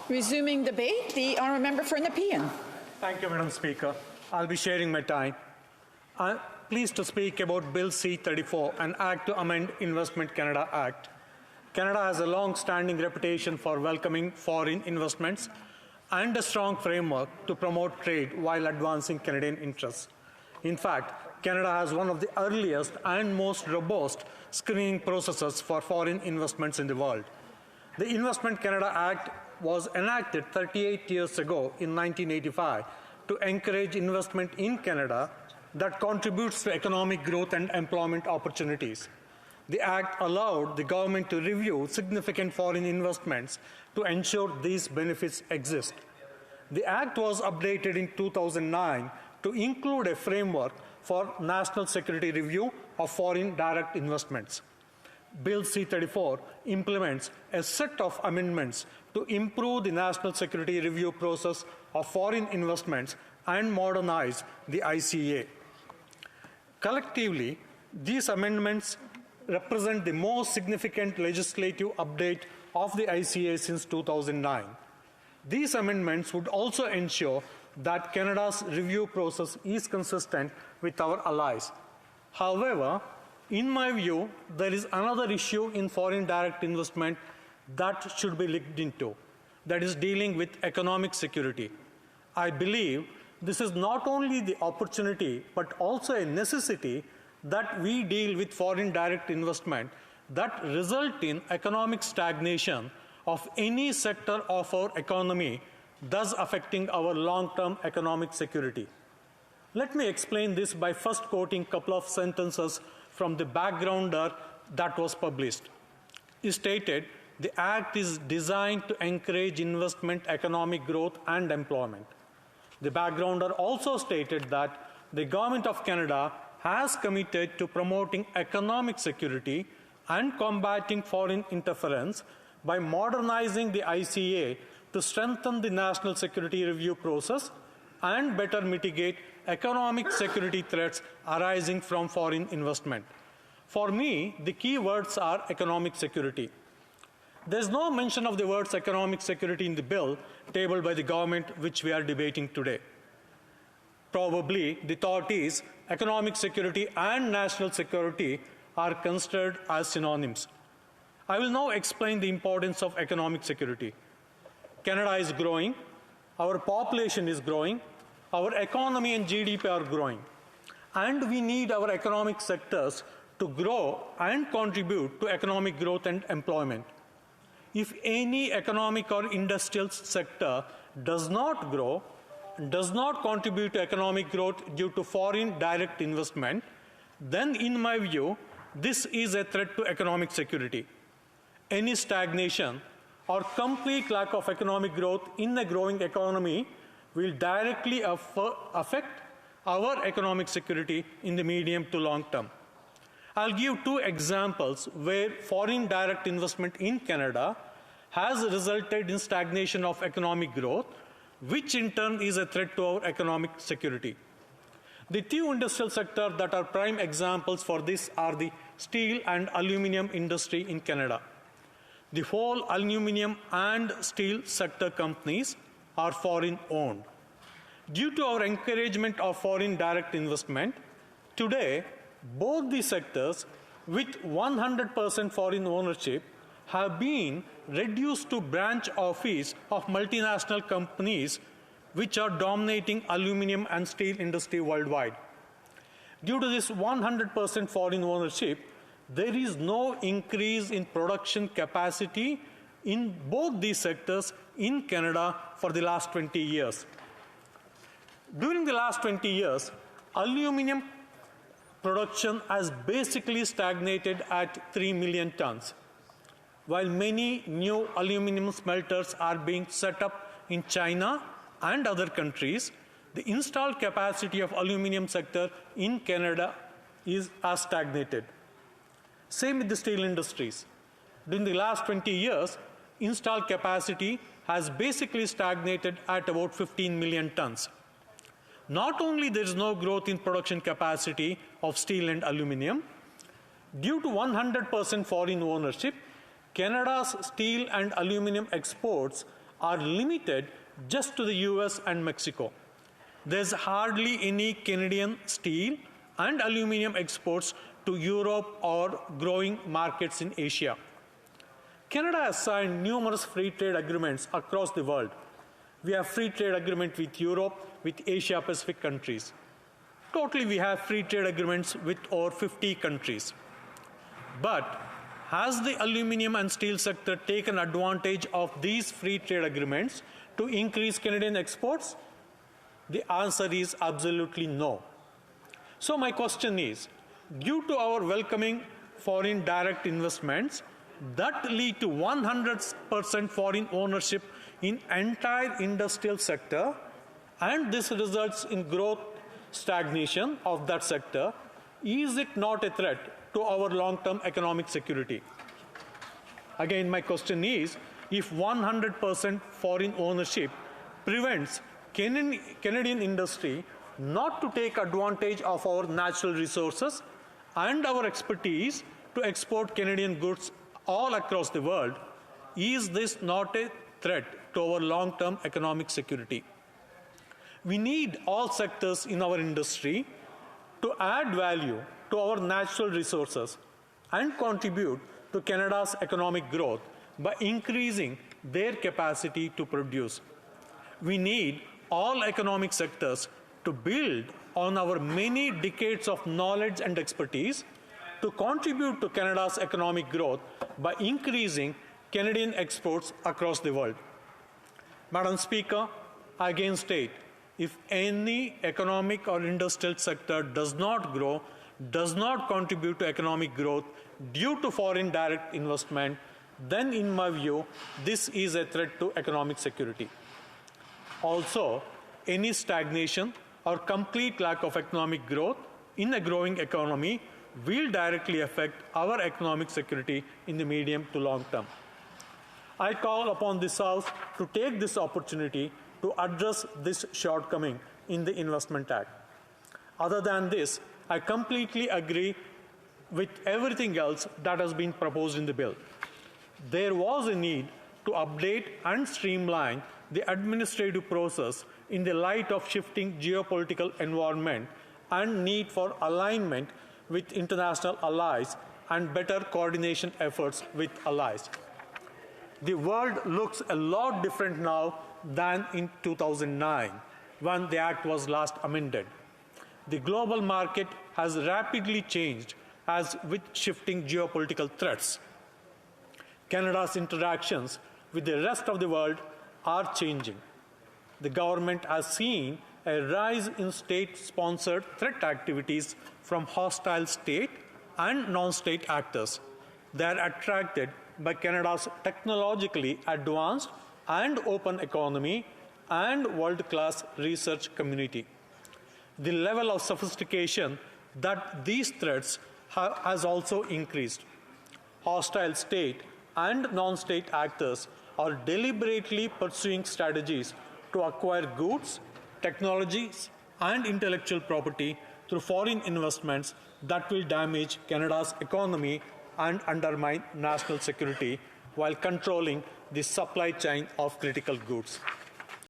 Resuming debate, the honourable member for Nepean. Thank you, Madam Speaker. I'll be sharing my time. I'm pleased to speak about Bill C-34, an Act to amend Investment Canada Act. Canada has a long-standing reputation for welcoming foreign investments and a strong framework to promote trade while advancing Canadian interests. In fact, Canada has one of the earliest and most robust screening processes for foreign investments in the world. The Investment Canada Act was enacted 38 years ago in 1985 to encourage investment in Canada that contributes to economic growth and employment opportunities. The Act allowed the government to review significant foreign investments to ensure these benefits exist. The Act was updated in 2009 to include a framework for national security review of foreign direct investments. Bill C-34 implements a set of amendments to improve the national security review process of foreign investments and modernize the ICA. Collectively, these amendments represent the most significant legislative update of the ICA since 2009. These amendments would also ensure that Canada's review process is consistent with our allies. However, in my view, there is another issue in foreign direct investment that should be looked into, that is dealing with economic security. I believe this is not only the opportunity, but also a necessity that we deal with foreign direct investment that result in economic stagnation of any sector of our economy, thus affecting our long-term economic security. Let me explain this by first quoting a couple of sentences from the backgrounder that was published. It stated, "The Act is designed to encourage investment, economic growth, and employment." The backgrounder also stated that the Government of Canada has committed to promoting economic security and combating foreign interference by modernizing the ICA to strengthen the national security review process and better mitigate economic security threats arising from foreign investment. For me, the key words are economic security. There is no mention of the words economic security in the bill tabled by the government which we are debating today. Probably the thought is economic security and national security are considered as synonyms. I will now explain the importance of economic security. Canada is growing, our population is growing, our economy and GDP are growing, and we need our economic sectors to grow and contribute to economic growth and employment. If any economic or industrial sector does not grow, does not contribute to economic growth due to foreign direct investment, then in my view, this is a threat to economic security. Any stagnation or complete lack of economic growth in a growing economy will directly affect our economic security in the medium to long term. I'll give two examples where foreign direct investment in Canada has resulted in stagnation of economic growth, which in turn is a threat to our economic security. The two industrial sectors that are prime examples for this are the steel and aluminium industry in Canada. The whole aluminium and steel sector companies are foreign owned. Due to our encouragement of foreign direct investment, today both the sectors with 100% foreign ownership have been reduced to branch office of multinational companies which are dominating aluminium and steel industry worldwide. Due to this 100% foreign ownership, there is no increase in production capacity in both these sectors in Canada for the last 20 years. During the last 20 years, aluminium production has basically stagnated at 3 million tons. While many new aluminium smelters are being set up in China and other countries, the installed capacity of aluminium sector in Canada has stagnated. Same with the steel industries. During the last 20 years, installed capacity has basically stagnated at about 15 million tons. Not only there is no growth in production capacity of steel and aluminium, due to 100% foreign ownership, Canada's steel and aluminium exports are limited just to the US and Mexico. There's hardly any Canadian steel and aluminum exports to Europe or growing markets in Asia. Canada has signed numerous free trade agreements across the world. We have free trade agreement with Europe, with Asia Pacific countries. Totally, we have free trade agreements with over 50 countries. But has the aluminum and steel sector taken advantage of these free trade agreements to increase Canadian exports? The answer is absolutely no. So my question is, due to our welcoming foreign direct investments that lead to 100% foreign ownership in entire industrial sector, and this results in growth stagnation of that sector, is it not a threat to our long-term economic security? Again, my question is, if 100% foreign ownership prevents Canadian industry not to take advantage of our natural resources and our expertise to export Canadian goods all across the world, is this not a threat to our long-term economic security? We need all sectors in our industry to add value to our natural resources and contribute to Canada's economic growth by increasing their capacity to produce. We need all economic sectors to build on our many decades of knowledge and expertise to contribute to Canada's economic growth by increasing Canadian exports across the world. Madam Speaker, I again state, if any economic or industrial sector does not grow, does not contribute to economic growth due to foreign direct investment, then in my view, this is a threat to economic security. Also, any stagnation or complete lack of economic growth in a growing economy will directly affect our economic security in the medium to long term. I call upon this House to take this opportunity to address this shortcoming in the Investment Act. Other than this, I completely agree with everything else that has been proposed in the bill. There was a need to update and streamline the administrative process in the light of shifting geopolitical environment and need for alignment with international allies and better coordination efforts with allies. The world looks a lot different now than in 2009, when the Act was last amended. The global market has rapidly changed as with shifting geopolitical threats. Canada's interactions with the rest of the world are changing. The government has seen a rise in state-sponsored threat activities from hostile state and non-state actors. They are attracted by Canada's technologically advanced and open economy and world-class research community. The level of sophistication that these threats has also increased. Hostile state and non-state actors are deliberately pursuing strategies to acquire goods, technologies, and intellectual property through foreign investments that will damage Canada's economy and undermine national security while controlling the supply chain of critical goods.